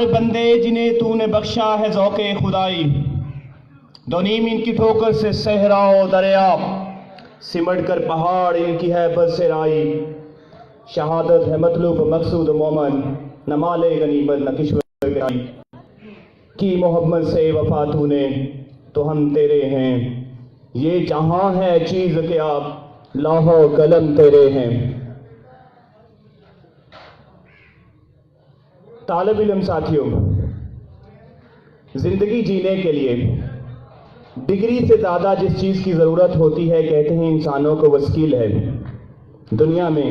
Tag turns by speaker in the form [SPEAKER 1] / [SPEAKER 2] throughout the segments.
[SPEAKER 1] بندے جنہیں تو نے بخشا ہے ذوق خدائی، دو نیم ان کی ٹھوکر سے صحرا و دریا، سمٹ کر پہاڑ ان کی ہے بس رائی، شہادت ہے مطلوب مقصود مومن، نہ مال غنیمت نہ کشور گرائی، کی محمد سے وفا تو نے تو ہم تیرے ہیں، یہ جہاں ہے چیز کیا لوح و قلم تیرے ہیں۔ طالب علم ساتھیوں، زندگی جینے کے لیے ڈگری سے زیادہ جس چیز کی ضرورت ہوتی ہے کہتے ہیں انسانوں کو وہ اسکل ہے۔ دنیا میں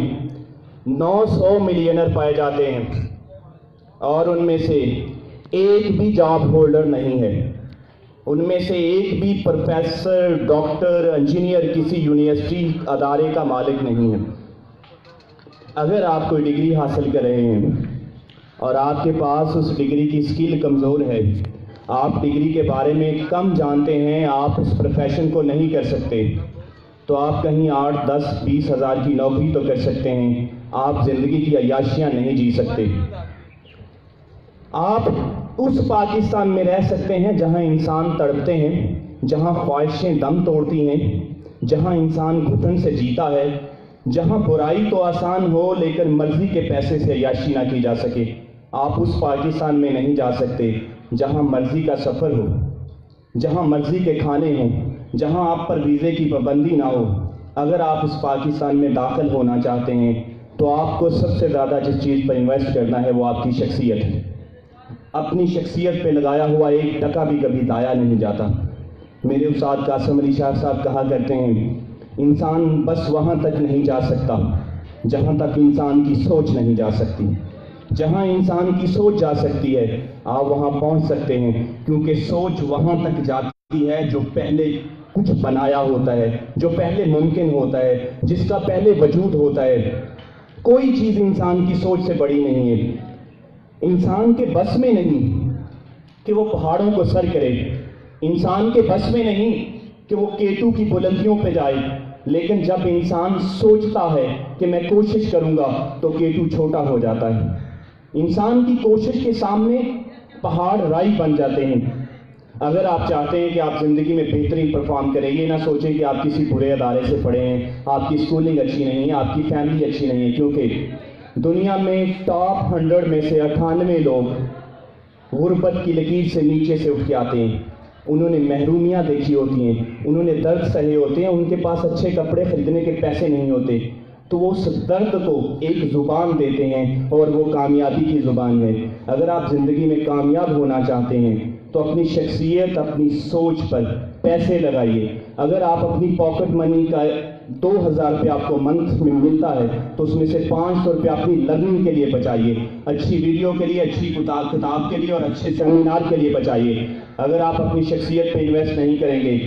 [SPEAKER 1] 900 ملینر پائے جاتے ہیں اور ان میں سے ایک بھی جاب ہولڈر نہیں ہے، ان میں سے ایک بھی پروفیسر، ڈاکٹر، انجینئر کسی یونیورسٹی ادارے کا مالک نہیں ہے۔ اگر آپ کوئی ڈگری حاصل کر رہے ہیں اور آپ کے پاس اس ڈگری کی اسکل کمزور ہے، آپ ڈگری کے بارے میں کم جانتے ہیں، آپ اس پروفیشن کو نہیں کر سکتے، تو آپ کہیں 8، 10، 20 ہزار کی نوکری تو کر سکتے ہیں، آپ زندگی کی عیاشیاں نہیں جی سکتے۔ آپ اس پاکستان میں رہ سکتے ہیں جہاں انسان تڑپتے ہیں، جہاں خواہشیں دم توڑتی ہیں، جہاں انسان گھٹن سے جیتا ہے، جہاں برائی تو آسان ہو لیکن مرضی کے پیسے سے عیاشی نہ کی جا سکے۔ آپ اس پاکستان میں نہیں جا سکتے جہاں مرضی کا سفر ہو، جہاں مرضی کے کھانے ہوں، جہاں آپ پر ویزے کی پابندی نہ ہو۔ اگر آپ اس پاکستان میں داخل ہونا چاہتے ہیں تو آپ کو سب سے زیادہ جس چیز پر انویسٹ کرنا ہے وہ آپ کی شخصیت ہے۔ اپنی شخصیت پہ لگایا ہوا 1 ٹکا بھی کبھی ضائع نہیں جاتا۔ میرے استاد قاسم علی شاہ صاحب کہا کرتے ہیں، انسان بس وہاں تک نہیں جا سکتا جہاں تک انسان کی سوچ نہیں جا سکتی۔ جہاں انسان کی سوچ جا سکتی ہے آپ وہاں پہنچ سکتے ہیں، کیونکہ سوچ وہاں تک جاتی ہے جو پہلے کچھ بنایا ہوتا ہے، جو پہلے ممکن ہوتا ہے، جس کا پہلے وجود ہوتا ہے۔ کوئی چیز انسان کی سوچ سے بڑی نہیں ہے۔ انسان کے بس میں نہیں کہ وہ پہاڑوں کو سر کرے، انسان کے بس میں نہیں کہ وہ K2 کی بلندیوں پہ جائے، لیکن جب انسان سوچتا ہے کہ میں کوشش کروں گا تو K2 چھوٹا ہو جاتا ہے۔ انسان کی کوشش کے سامنے پہاڑ رائی بن جاتے ہیں۔ اگر آپ چاہتے ہیں کہ آپ زندگی میں بہترین پرفارم کریں، یہ نہ سوچیں کہ آپ کسی برے ادارے سے پڑھے ہیں، آپ کی اسکولنگ اچھی نہیں ہے، آپ کی فیملی اچھی نہیں ہے، کیونکہ دنیا میں ٹاپ 100 میں سے 98 لوگ غربت کی لکیر سے نیچے سے اٹھ کے آتے ہیں۔ انہوں نے محرومیاں دیکھی ہوتی ہیں، انہوں نے درد سہے ہوتے ہیں، ان کے پاس اچھے کپڑے خریدنے کے پیسے نہیں ہوتے، تو وہ اس درد کو ایک زبان دیتے ہیں اور وہ کامیابی کی زبان ہے۔ اگر آپ زندگی میں کامیاب ہونا چاہتے ہیں تو اپنی شخصیت، اپنی سوچ پر پیسے لگائیے۔ اگر آپ اپنی پاکٹ منی کا 2000 روپے آپ کو منتھ میں ملتا ہے تو اس میں سے 500 روپے اپنی لرننگ کے لیے بچائیے، اچھی ویڈیو کے لیے، اچھی کتاب کے لیے اور اچھے سیمینار کے لیے بچائیے۔ اگر آپ اپنی شخصیت پہ انویسٹ نہیں کریں گے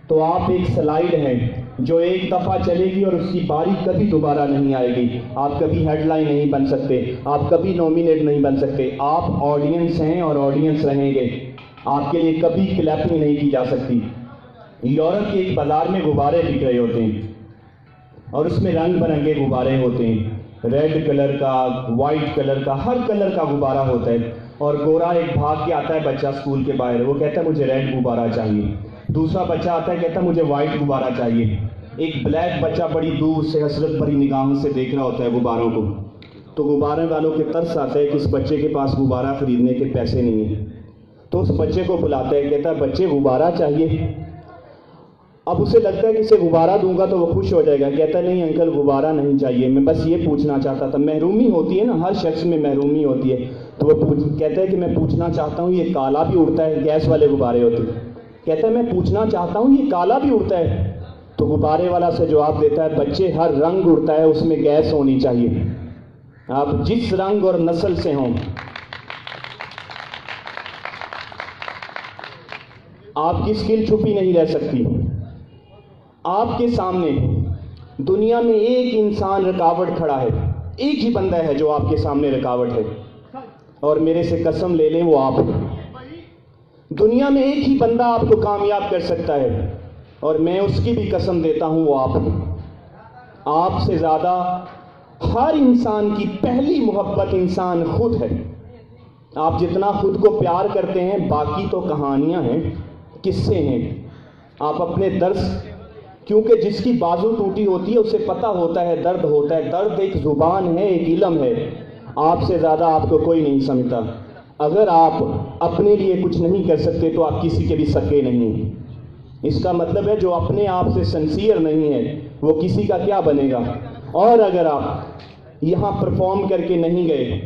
[SPEAKER 1] تو آپ ایک سلائیڈ ہیں جو ایک دفعہ چلے گی اور اس کی باری کبھی دوبارہ نہیں آئے گی۔ آپ کبھی ہیڈ لائن نہیں بن سکتے، آپ کبھی نومینیٹ نہیں بن سکتے، آپ آڈینس ہیں اور آڈینس رہیں گے۔ آپ کے لیے کبھی کلیپنگ نہیں کی جا سکتی۔ یورپ کے ایک بازار میں غبارے بک رہے ہوتے ہیں اور اس میں رنگ برنگے غبارے ہوتے ہیں، ریڈ کلر کا، وائٹ کلر کا، ہر کلر کا غبارہ ہوتا ہے، اور گورا ایک بھاگ کے آتا ہے بچہ اسکول کے باہر، وہ کہتا ہے مجھے ریڈ غبارہ چاہیے۔ دوسرا بچہ آتا ہے کہتا ہے مجھے وائٹ غبارہ چاہیے۔ ایک بلیک بچہ بڑی دور سے حسرت بھری نگاہوں سے دیکھ رہا ہوتا ہے غباروں کو، تو غبارے والوں کے ترس آتا ہے کہ اس بچے کے پاس غبارہ خریدنے کے پیسے نہیں ہیں، تو اس بچے کو بلاتا ہے، کہتا ہے بچے غبارہ چاہیے۔ اب اسے لگتا ہے کہ اسے غبارہ دوں گا تو وہ خوش ہو جائے گا، کہتا ہے نہیں انکل غبارہ نہیں چاہیے، میں بس یہ پوچھنا چاہتا تھا۔ محرومی ہوتی ہے نا، ہر شخص میں محرومی ہوتی ہے، تو وہ کہتا ہے کہ میں پوچھنا چاہتا ہوں یہ کالا بھی اڑتا ہے، گیس والے غبارے ہوتے ہیں، کہتا ہے میں پوچھنا چاہتا ہوں یہ کالا بھی اڑتا ہے، تو غبارے والا سے جواب دیتا ہے بچے ہر رنگ اڑتا ہے، اس میں گیس ہونی چاہیے۔ آپ جس رنگ اور نسل سے ہوں، آپ کی اسکل چھپی نہیں رہ سکتی۔ آپ کے سامنے دنیا میں ایک انسان رکاوٹ کھڑا ہے، ایک ہی بندہ ہے جو آپ کے سامنے رکاوٹ ہے، اور میرے سے قسم لے لیں وہ آپ ہیں۔ دنیا میں ایک ہی بندہ آپ کو کامیاب کر سکتا ہے، اور میں اس کی بھی قسم دیتا ہوں وہ آپ ہیں۔ آپ سے زیادہ ہر انسان کی پہلی محبت انسان خود ہے۔ آپ جتنا خود کو پیار کرتے ہیں باقی تو کہانیاں ہیں، قصے ہیں. آپ اپنے درس، کیونکہ جس کی بازو ٹوٹی ہوتی ہے اسے پتہ ہوتا ہے درد ہوتا ہے. درد ایک زبان ہے، ایک علم ہے. آپ سے زیادہ آپ کو کوئی نہیں سمجھتا. اگر آپ اپنے لیے کچھ نہیں کر سکتے تو آپ کسی کے بھی سکے نہیں ہیں. اس کا مطلب ہے جو اپنے آپ سے سنسیئر نہیں ہے وہ کسی کا کیا بنے گا. اور اگر آپ یہاں پرفارم کر کے نہیں گئے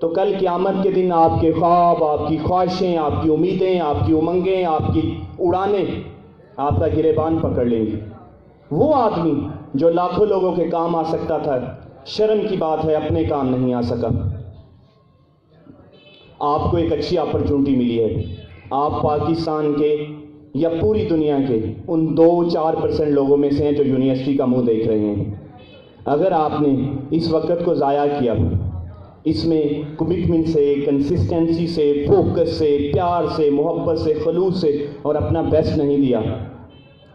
[SPEAKER 1] تو کل قیامت کے دن آپ کے خواب، آپ کی خواہشیں، آپ کی امیدیں، آپ کی امنگیں، آپ کی اڑانیں آپ کا گریبان پکڑ لیں گی. وہ آدمی جو لاکھوں لوگوں کے کام آ سکتا تھا، شرم کی بات ہے اپنے کام نہیں آ سکا. آپ کو ایک اچھی اپرچونٹی ملی ہے. آپ پاکستان کے یا پوری دنیا کے ان 2-4% لوگوں میں سے ہیں جو یونیورسٹی کا منہ دیکھ رہے ہیں. اگر آپ نے اس وقت کو ضائع کیا، اس میں کمٹمنٹ سے، کنسسٹنسی سے، فوکس سے، پیار سے، محبت سے، خلوص سے اور اپنا بیسٹ نہیں دیا،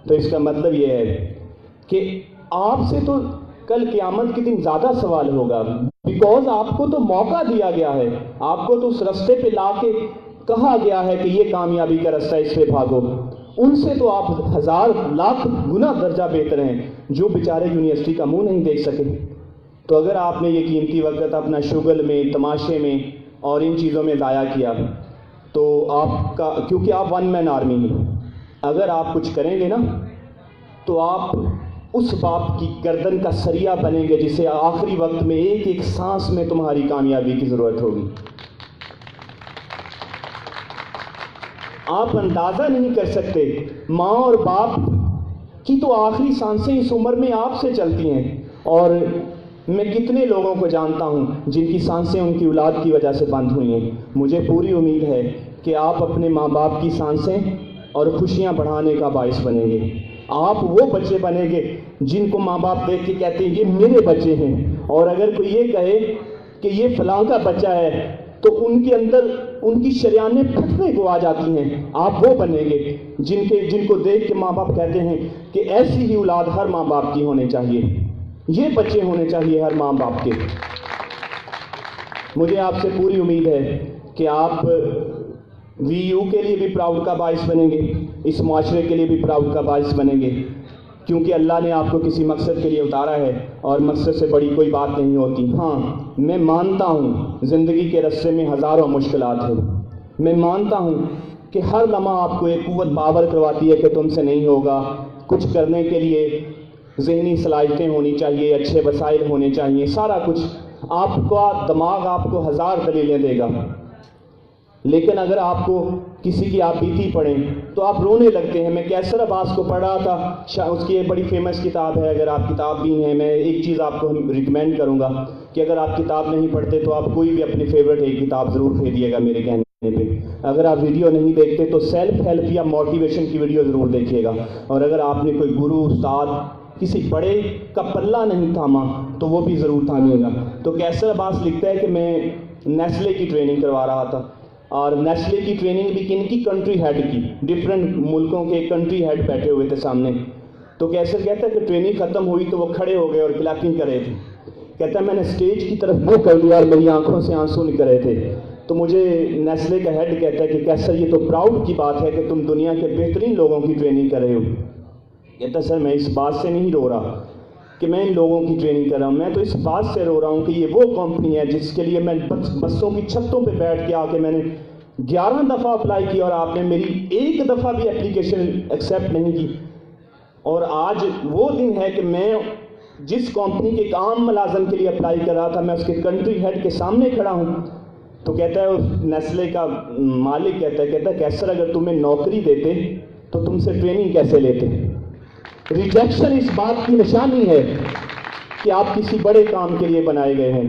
[SPEAKER 1] تو اس کا مطلب یہ ہے کہ آپ سے تو کل قیامت کے دن زیادہ سوال ہوگا. بیکاز آپ کو تو موقع دیا گیا ہے، آپ کو تو اس رستے پہ لا کے کہا گیا ہے کہ یہ کامیابی کا رستہ، اس پہ بھاگو. ان سے تو آپ 1000 لاکھ گنا درجہ بہتر ہیں جو بیچارے یونیورسٹی کا منہ نہیں دیکھ سکے. تو اگر آپ نے یہ قیمتی وقت اپنا شغل میں، تماشے میں اور ان چیزوں میں ضائع کیا تو آپ کا، کیونکہ آپ ون مین آرمی ہیں، اگر آپ کچھ کریں گے نا تو آپ اس باپ کی گردن کا سریا بنیں گے جسے آخری وقت میں ایک ایک سانس میں تمہاری کامیابی کی ضرورت ہوگی. آپ اندازہ نہیں کر سکتے، ماں اور باپ کی تو آخری سانسیں اس عمر میں آپ سے چلتی ہیں. اور میں کتنے لوگوں کو جانتا ہوں جن کی سانسیں ان کی اولاد کی وجہ سے بند ہوئی ہیں. مجھے پوری امید ہے کہ آپ اپنے ماں باپ کی سانسیں اور خوشیاں بڑھانے کا باعث بنیں گے. آپ وہ بچے بنیں گے جن کو ماں باپ دیکھ کے کہتے ہیں یہ میرے بچے ہیں. اور اگر کوئی یہ کہے کہ یہ فلاں کا بچہ ہے تو ان کے اندر ان کی شریانیں پھٹنے کو آ جاتی ہیں. آپ وہ بنیں گے جن کو دیکھ کے ماں باپ کہتے ہیں کہ ایسی ہی اولاد ہر ماں باپ کی ہونی چاہیے، یہ بچے ہونے چاہیے ہر ماں باپ کے. مجھے آپ سے پوری امید ہے کہ آپ وی یو کے لیے بھی پراؤڈ کا باعث بنیں گے، اس معاشرے کے لیے بھی پراؤڈ کا باعث بنیں گے، کیونکہ اللہ نے آپ کو کسی مقصد کے لیے اتارا ہے اور مقصد سے بڑی کوئی بات نہیں ہوتی. ہاں میں مانتا ہوں زندگی کے رستے میں ہزاروں مشکلات ہیں. میں مانتا ہوں کہ ہر لمحہ آپ کو ایک قوت باور کرواتی ہے کہ تم سے نہیں ہوگا. کچھ کرنے کے لیے ذہنی صلاحیتیں ہونی چاہیے، اچھے وسائل ہونے چاہیے، سارا کچھ. آپ کا دماغ آپ کو 1000 دلیلیں دے گا، لیکن اگر آپ کو کسی کی آپ بیتی پڑھیں تو آپ رونے لگتے ہیں. میں کیسر عباس کو پڑھ رہا تھا، اس کی ایک بڑی فیمس کتاب ہے. اگر آپ کتاب بھی ہیں، میں ایک چیز آپ کو ریکمینڈ کروں گا کہ اگر آپ کتاب نہیں پڑھتے تو آپ کوئی بھی اپنی فیوریٹ ایک کتاب ضرور خریدیے گا میرے کہنے پہ. اگر آپ ویڈیو نہیں دیکھتے تو سیلف ہیلپ یا موٹیویشن کی ویڈیو ضرور دیکھیے گا. اور اگر آپ نے کوئی گرو، استاد، کسی بڑے کا پلہ نہیں تھاما تو وہ بھی ضرور تھامیے گا. تو کیسر عباس لکھتا ہے کہ میں نیسلے کی ٹریننگ کروا رہا تھا، اور نیسلے کی ٹریننگ بھی کن کی؟ کنٹری ہیڈ کی. ڈفرینٹ ملکوں کے کنٹری ہیڈ بیٹھے ہوئے تھے سامنے. تو کیسر کہتا ہے کہ ٹریننگ ختم ہوئی تو وہ کھڑے ہو گئے اور کلیپنگ کر رہے تھے. کہتا ہے میں نے اسٹیج کی طرف منہ کر لیا اور میری آنکھوں سے آنسو نکل رہے تھے. تو مجھے نیسلے کا ہیڈ کہتا ہے کہ کیسر یہ تو پراؤڈ کی بات ہے کہ تم دنیا کے بہترین لوگوں کی ٹریننگ کر رہے ہو. کہتا ہے سر میں اس بات سے نہیں رو رہا کہ میں ان لوگوں کی ٹریننگ کر رہا ہوں، میں تو اس بات سے رو رہا ہوں کہ یہ وہ کمپنی ہے جس کے لیے میں بسوں کی چھتوں پہ بیٹھ کے آ کے میں نے 11 دفعہ اپلائی کی اور آپ نے میری ایک دفعہ بھی اپلیکیشن ایکسیپٹ نہیں کی. اور آج وہ دن ہے کہ میں جس کمپنی کے ایک عام ملازم کے لیے اپلائی کر رہا تھا میں اس کے کنٹری ہیڈ کے سامنے کھڑا ہوں. تو کہتا ہے نیسلے کا مالک کہتا ہے کیسر اگر تمہیں نوکری دیتے تو تم سے ٹریننگ کیسے لیتے؟ ریجیکشن اس بات کی نشانی ہے کہ آپ کسی بڑے کام کے لیے بنائے گئے ہیں.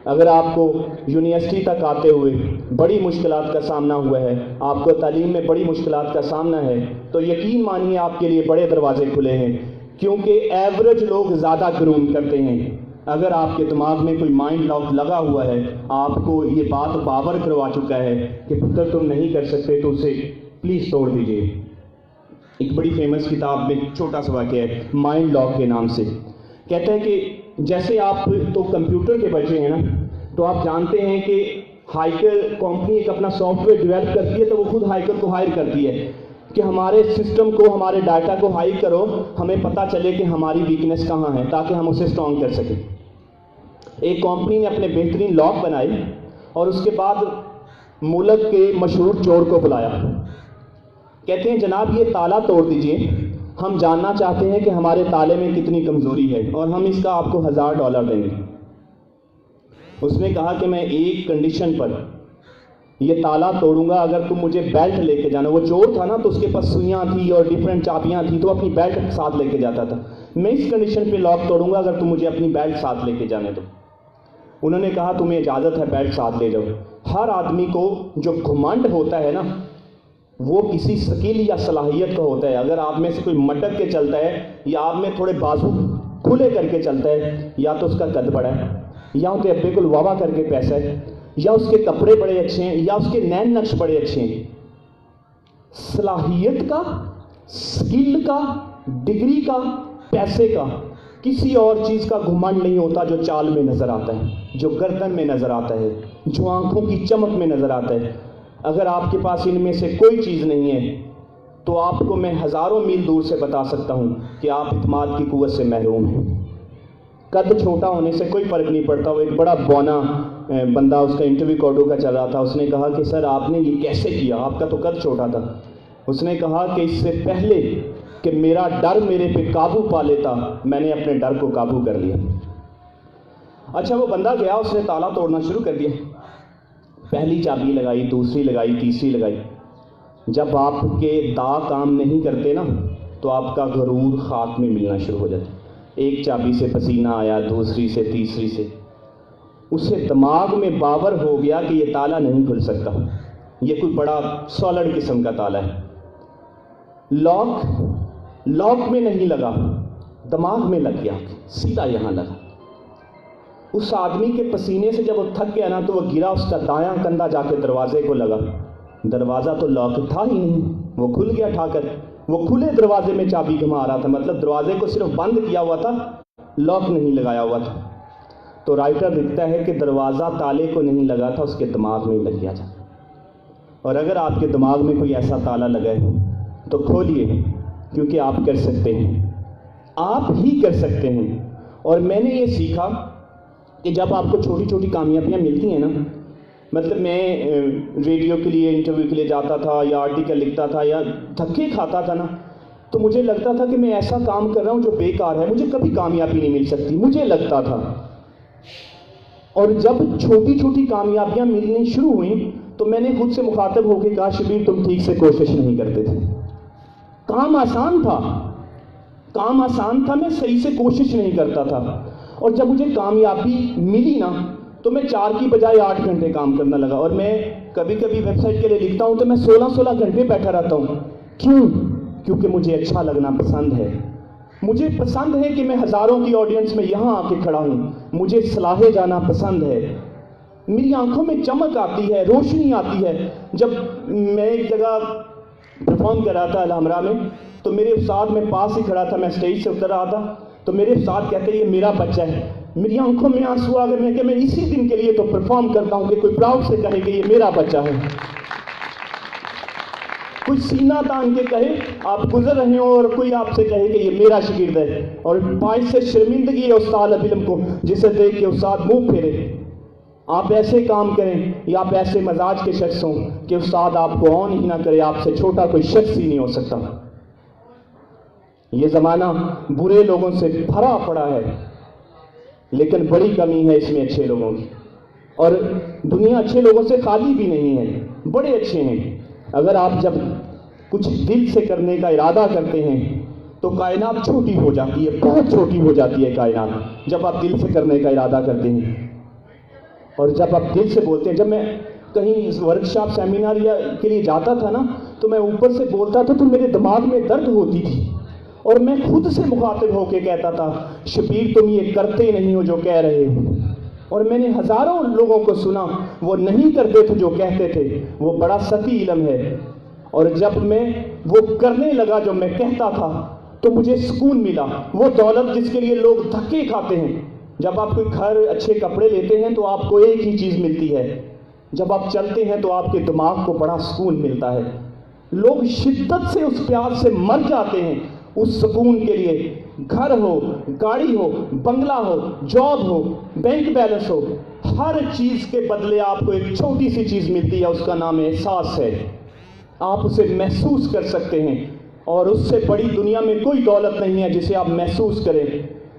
[SPEAKER 1] اگر آپ کو یونیورسٹی تک آتے ہوئے بڑی مشکلات کا سامنا ہوا ہے، آپ کو تعلیم میں بڑی مشکلات کا سامنا ہے، تو یقین مانیے آپ کے لیے بڑے دروازے کھلے ہیں، کیونکہ ایوریج لوگ زیادہ گروم کرتے ہیں. اگر آپ کے دماغ میں کوئی مائنڈ لاک لگا ہوا ہے، آپ کو یہ بات باور کروا چکا ہے کہ پتر تم نہیں کر سکتے، تو اسے پلیز توڑ دیجئے. ایک بڑی فیمس کتاب میں چھوٹا سا واقعہ ہے مائنڈ لاک کے نام سے. کہتے ہیں کہ جیسے آپ تو کمپیوٹر کے بچے ہیں نا، تو آپ جانتے ہیں کہ ہائیکر کمپنی ایک اپنا سافٹ ویئر ڈیولپ کرتی ہے تو وہ خود ہائیکر کو ہائر کرتی ہے کہ ہمارے سسٹم کو, ہمارے ڈاٹا کو ہائیک کرو, ہمیں پتہ چلے کہ ہماری ویکنیس کہاں ہے تاکہ ہم اسے اسٹرانگ کر سکیں. ایک کمپنی نے اپنے بہترین لاک بنائی اور اس کے بعد ملک کے مشہور چور کو بلایا. کہتے ہیں جناب یہ تالا توڑ دیجئے, ہم جاننا چاہتے ہیں کہ ہمارے تالے میں کتنی کمزوری ہے اور ہم اس کا آپ کو $1000 دیں گے. اس نے کہا کہ میں ایک کنڈیشن پر یہ تالا توڑوں گا, اگر تم مجھے بیلٹ لے کے جانا. وہ چور تھا نا تو اس کے پاس سوئیاں تھی اور ڈیفرنٹ چابیاں تھیں تو اپنی بیلٹ ساتھ لے کے جاتا تھا. میں اس کنڈیشن پہ لاک توڑوں گا اگر تم مجھے اپنی بیلٹ ساتھ لے کے جانے دو. انہوں نے کہا تمہیں اجازت ہے, بیلٹ ساتھ لے جاؤ. ہر آدمی کو جو گھمنڈ ہوتا ہے نا وہ کسی سکیل یا صلاحیت کا ہوتا ہے. اگر آپ میں سے کوئی مٹک کے چلتا ہے یا آپ میں تھوڑے بازو کھلے کر کے چلتا ہے, یا تو اس کا قد بڑا ہے, یا ان کے ابے کو لواوا کر کے پیسہ ہے, یا اس کے کپڑے بڑے اچھے ہیں, یا اس کے نین نقش بڑے اچھے ہیں. صلاحیت کا, سکل کا, ڈگری کا, پیسے کا, کسی اور چیز کا گھمنڈ نہیں ہوتا جو چال میں نظر آتا ہے, جو گردن میں نظر آتا ہے, جو آنکھوں کی چمک میں نظر آتا ہے. اگر آپ کے پاس ان میں سے کوئی چیز نہیں ہے تو آپ کو میں ہزاروں میل دور سے بتا سکتا ہوں کہ آپ اعتماد کی قوت سے محروم ہیں. قد چھوٹا ہونے سے کوئی فرق نہیں پڑتا. وہ ایک بڑا بونا بندہ, اس کا انٹرویو کوڈو کا چل رہا تھا, اس نے کہا کہ سر آپ نے یہ کیسے کیا, آپ کا تو قد چھوٹا تھا. اس نے کہا کہ اس سے پہلے کہ میرا ڈر میرے پہ قابو پا لیتا میں نے اپنے ڈر کو قابو کر لیا. اچھا وہ بندہ گیا, اس نے تالا توڑنا شروع کر دیا. پہلی چابی لگائی, دوسری لگائی, تیسری لگائی. جب آپ کے دا کام نہیں کرتے نا تو آپ کا غرور خاک میں ملنا شروع ہو جاتا. ایک چابی سے پسینہ آیا, دوسری سے, تیسری سے. اسے دماغ میں باور ہو گیا کہ یہ تالا نہیں کھل سکتا, یہ کوئی بڑا سالڈ قسم کا تالا ہے. لاک میں نہیں لگا, دماغ میں لگ گیا, سیدھا یہاں لگا. اس آدمی کے پسینے سے جب وہ تھک گیا نا تو وہ گرا, اس کا دایاں کندھا جا کے دروازے کو لگا. دروازہ تو لاک تھا ہی نہیں, وہ کھل گیا ٹھا کر. وہ کھلے دروازے میں چابی گھما رہا تھا, مطلب دروازے کو صرف بند کیا ہوا تھا, لاک نہیں لگایا ہوا تھا. تو رائٹر لکھتا ہے کہ دروازہ تالے کو نہیں لگا تھا, اس کے دماغ میں لگ گیا تھا. اور اگر آپ کے دماغ میں کوئی ایسا تالا لگا ہے تو کھولیے, کیونکہ آپ کر سکتے ہیں, آپ ہی کر سکتے ہیں. اور میں نے یہ سیکھا کہ جب آپ کو چھوٹی چھوٹی کامیابیاں ملتی ہیں نا, مطلب میں ریڈیو کے لیے انٹرویو کے لیے جاتا تھا یا آرٹیکل لکھتا تھا یا دھکے کھاتا تھا نا, تو مجھے لگتا تھا کہ میں ایسا کام کر رہا ہوں جو بیکار ہے, مجھے کبھی کامیابی نہیں مل سکتی, مجھے لگتا تھا. اور جب چھوٹی چھوٹی کامیابیاں ملنی شروع ہوئیں تو میں نے خود سے مخاطب ہو کے کہا شبیر تم ٹھیک سے کوشش نہیں کرتے تھے. کام آسان تھا, میں صحیح سے کوشش نہیں کرتا تھا. اور جب مجھے کامیابی ملی نا تو میں 4 کی بجائے 8 گھنٹے کام کرنا لگا. اور میں کبھی کبھی ویب سائٹ کے لیے لکھتا ہوں تو میں 16 گھنٹے بیٹھا رہتا ہوں. کیوں؟ کیونکہ مجھے اچھا لگنا پسند ہے. مجھے پسند ہے کہ میں ہزاروں کی آڈینس میں یہاں آ کے کھڑا ہوں. مجھے صلاحے جانا پسند ہے. میری آنکھوں میں چمک آتی ہے, روشنی آتی ہے. جب میں ایک جگہ پرفارم کر رہا تھا الحمرا میں, تو میرے استاد میں پاس ہی کھڑا تھا, میں اسٹیج سے اتر رہا تھا, تو میرے استاد کہتے ہیں یہ میرا بچہ ہے. میری آنکھوں میں آنسو آ گئے کہ میں اسی دن کے لیے تو پرفارم کرتا ہوں کہ کوئی پراؤڈ سے کہے کہ یہ میرا بچہ ہے. کوئی سینہ تان کے کہے آپ گزر رہے ہوں اور کوئی آپ سے کہے کہ یہ میرا شاگرد ہے, اور باعث سے شرمندگی ہے استاد علم کو جسے دیکھ کے استاد منہ پھیرے. آپ ایسے کام کریں یا آپ ایسے مزاج کے شخص ہوں کہ استاد آپ کو آن ہی نہ کرے, آپ سے چھوٹا کوئی شخص ہی نہیں ہو سکتا. یہ زمانہ برے لوگوں سے بھرا پڑا ہے, لیکن بڑی کمی ہے اس میں اچھے لوگوں کی. اور دنیا اچھے لوگوں سے خالی بھی نہیں ہے, بڑے اچھے ہیں. اگر آپ جب کچھ دل سے کرنے کا ارادہ کرتے ہیں تو کائنات چھوٹی ہو جاتی ہے, بہت چھوٹی ہو جاتی ہے کائنات, جب آپ دل سے کرنے کا ارادہ کرتے ہیں. اور جب آپ دل سے بولتے ہیں, جب میں کہیں ورکشاپ سیمینار کے لیے جاتا تھا نا تو میں اوپر سے بولتا تھا تو میرے دماغ میں درد ہوتی تھی, اور میں خود سے مخاطب ہو کے کہتا تھا شبیر تم یہ کرتے نہیں ہو جو کہہ رہے ہو. اور میں نے ہزاروں لوگوں کو سنا وہ نہیں کرتے تھے جو کہتے تھے. وہ بڑا سطحی علم ہے. اور جب میں وہ کرنے لگا جو میں کہتا تھا تو مجھے سکون ملا. وہ دولت جس کے لیے لوگ دھکے کھاتے ہیں, جب آپ کوئی گھر اچھے کپڑے لیتے ہیں تو آپ کو ایک ہی چیز ملتی ہے جب آپ چلتے ہیں تو آپ کے دماغ کو بڑا سکون ملتا ہے. لوگ شدت سے اس پیاس سے مر جاتے ہیں. اس سکون کے لیے گھر ہو, گاڑی ہو, بنگلہ ہو, جاب ہو, بینک بیلنس ہو, ہر چیز کے بدلے آپ کو ایک چھوٹی سی چیز ملتی ہے, اس کا نام احساس ہے. آپ اسے محسوس کر سکتے ہیں, اور اس سے بڑی دنیا میں کوئی دولت نہیں ہے جسے آپ محسوس کریں.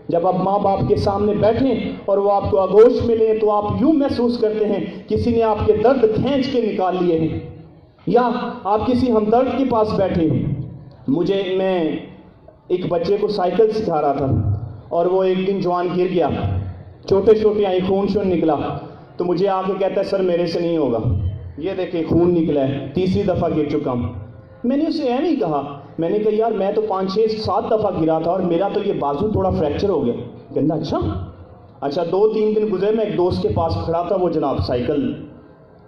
[SPEAKER 1] جب آپ ماں باپ کے سامنے بیٹھیں اور وہ آپ کو آگوش میں لیں تو آپ یوں محسوس کرتے ہیں کسی نے آپ کے درد کھینچ کے نکال لیے ہیں. یا آپ کسی ہمدرد کے پاس بیٹھے ہیں. میں ایک بچے کو سائیکل سکھا رہا تھا اور وہ ایک دن جوان گر گیا, چھوٹے چھوٹے آئی خون شون نکلا, تو مجھے آ کے کہتا ہے سر میرے سے نہیں ہوگا. یہ دیکھیں خون نکلا ہے, تیسری دفعہ گر چکا ہوں. میں نے اسے ایویں ہی کہا, میں نے کہا یار میں تو 5 6 7 دفعہ گرا تھا اور میرا تو یہ بازو تھوڑا فریکچر ہو گیا. کہنا اچھا 2 3 دن گزرے, میں ایک دوست کے پاس کھڑا تھا, وہ جناب سائیکل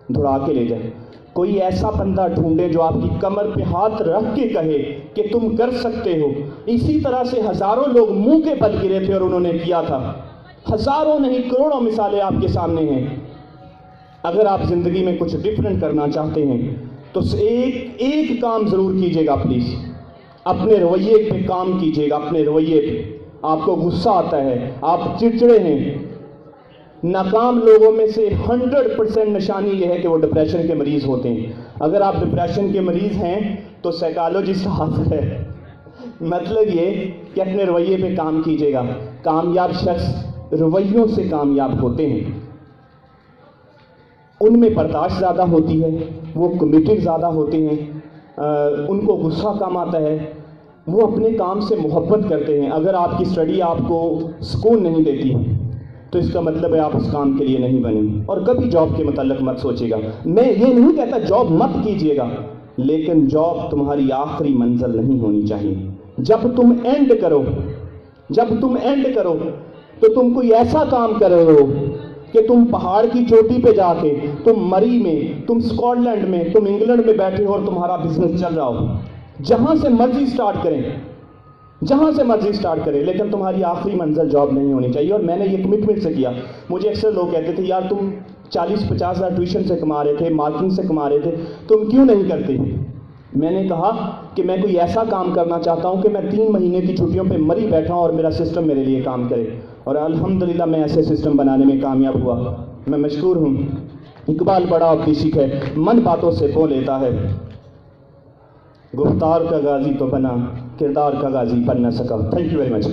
[SPEAKER 1] دھڑا کے لے جائے. کوئی ایسا بندہ ڈھونڈے جو آپ کی کمر پہ ہاتھ رکھ کے کہے کہ تم کر سکتے ہو. اسی طرح سے ہزاروں لوگ منہ کے بل گرے تھے اور انہوں نے کیا تھا. ہزاروں نہیں کروڑوں مثالیں آپ کے سامنے ہیں. اگر آپ زندگی میں کچھ ڈفرینٹ کرنا چاہتے ہیں تو ایک کام ضرور کیجیے گا پلیز, اپنے رویے پہ کام کیجیے گا. اپنے رویے پہ آپ کو غصہ آتا ہے, آپ چڑچڑے ہیں. ناکام لوگوں میں سے 100% نشانی یہ ہے کہ وہ ڈپریشن کے مریض ہوتے ہیں. اگر آپ ڈپریشن کے مریض ہیں تو سائیکالوجسٹ ہاتھ ہے. مطلب یہ کہ اپنے رویے پہ کام کیجیے گا. کامیاب شخص رویوں سے کامیاب ہوتے ہیں. ان میں برداشت زیادہ ہوتی ہے, وہ کمیٹڈ زیادہ ہوتے ہیں, ان کو غصہ کم آتا ہے, وہ اپنے کام سے محبت کرتے ہیں. اگر آپ کی اسٹڈی آپ کو سکون نہیں دیتی تو اس کا مطلب ہے آپ اس کام کے لیے نہیں بنے. اور کبھی جاب کے متعلق مت سوچیے گا. میں یہ نہیں کہتا جاب مت کیجیے گا, لیکن جاب تمہاری آخری منزل نہیں ہونی چاہیے. جب تم اینڈ کرو تو تم کوئی ایسا کام کر رہے ہو کہ تم پہاڑ کی چوٹی پہ جا کے, تم مری میں, تم اسکاٹ لینڈ میں, تم انگلینڈ میں بیٹھے ہو اور تمہارا بزنس چل رہا ہو. جہاں سے مرضی اسٹارٹ کریں, لیکن تمہاری آخری منزل جاب نہیں ہونی چاہیے. اور میں نے یہ کمٹمنٹ سے کیا. مجھے اکثر لوگ کہتے تھے یار تم 40-50 ہزار ٹیوشن سے کما رہے تھے, مارکیٹنگ سے کما رہے تھے, تم کیوں نہیں کرتے؟ میں نے کہا کہ میں کوئی ایسا کام کرنا چاہتا ہوں کہ میں 3 مہینے کی چھٹیوں پہ مری بیٹھا ہوں اور میرا سسٹم میرے لیے کام کرے. اور الحمدللہ میں ایسے سسٹم بنانے میں کامیاب ہوا. میں مشکور ہوں. اقبال بڑا آپٹیشک ہے, من باتوں سے پو لیتا ہے. گفتار کا غازی تو بنا, کردار کا غازی بن نہ سکا. Thank you very much.